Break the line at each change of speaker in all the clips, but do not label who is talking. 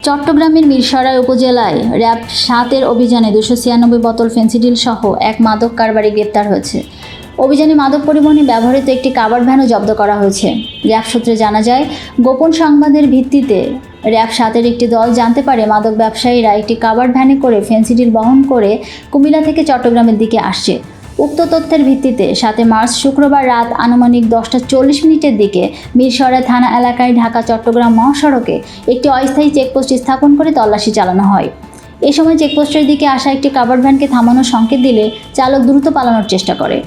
চট্টগ্রামের মিরসরাই উপজেলায় র্যাব ৭-এর অভিযানে ২৯৬ বোতল ফেনসিডিল সহ এক মাদক কারবারি গ্রেপ্তার হয়েছে। অভিযানে মাদক পরিবহনে ব্যবহৃত একটি কাভার্ড ভ্যানও জব্দ করা হয়েছে। র্যাব সূত্রে জানা যায়, গোপন সংবাদের ভিত্তিতে র্যাব ৭-এর একটি দল জানতে পারে মাদক ব্যবসায়ীরা একটি কাভার্ড ভ্যানে করে ফেনসিডিল বহন করে কুমিল্লা থেকে চট্টগ্রামের দিকে আসছে। উক্ত তথ্যের ভিত্তিতে ৭ মার্চ শুক্রবার রাত আনুমানিক ১০টা ৪০ দিকে মিরসরাই থানা এলাকায় ঢাকা-চট্টগ্রাম মহাসড়কে একটি অস্থায়ী চেকপোস্ট স্থাপন করে তল্লাশি চালানো হয়। এ সময় চেকপোস্টের দিকে আসা একটি কাভার্ড ভ্যানকে থামানোর সংকেত দিলে চালক দ্রুত পালানোর চেষ্টা করে।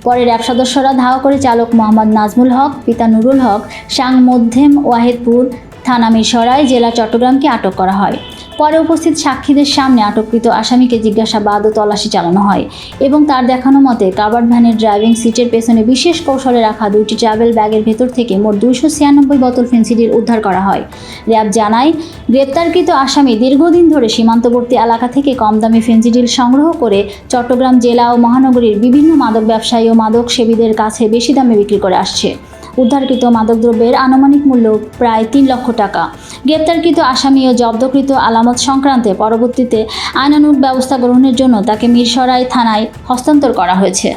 পরে র্যাব সদস্যরা ধাওয়া করে চালক মোহাম্মদ নাজমুল হক, পিতা নুরুল হক, সাং মধ্যম ওয়াহেদপুর থানা মিরসরাই জেলা চট্টগ্রামকে আটক করা হয়। পরে উপস্থিত সাক্ষীদের সামনে আটককৃত আসামিকে জিজ্ঞাসাবাদ ও তল্লাশি চালানো হয় এবং তার দেখানো মতে কাভার্ড ভ্যানের ড্রাইভিং সিটের পেছনে বিশেষ কৌশলে রাখা 2টি ট্রাভেল ব্যাগের ভেতর থেকে মোট ২৯৬ বোতল ফেনসিডিল উদ্ধার করা হয়। র্যাব জানায়, গ্রেপ্তারকৃত আসামি দীর্ঘদিন ধরে সীমান্তবর্তী এলাকা থেকে কম দামি ফেনসিডিল সংগ্রহ করে চট্টগ্রাম জেলা ও মহানগরীর বিভিন্ন মাদক ব্যবসায়ী ও মাদক সেবীদের কাছে বেশি দামে বিক্রি করে আসছে। উদ্ধারকৃত মাদকদ্রব্যের আনুমানিক মূল্য প্রায় ৩ লক্ষ টাকা। গ্রেপ্তারকৃত আসামি ও জব্দকৃত আলামত সংক্রান্তে পরবর্তীতে আইনানুগ ব্যবস্থা গ্রহণের জন্য তাকে মিরসরাই থানায় হস্তান্তর করা হয়েছে।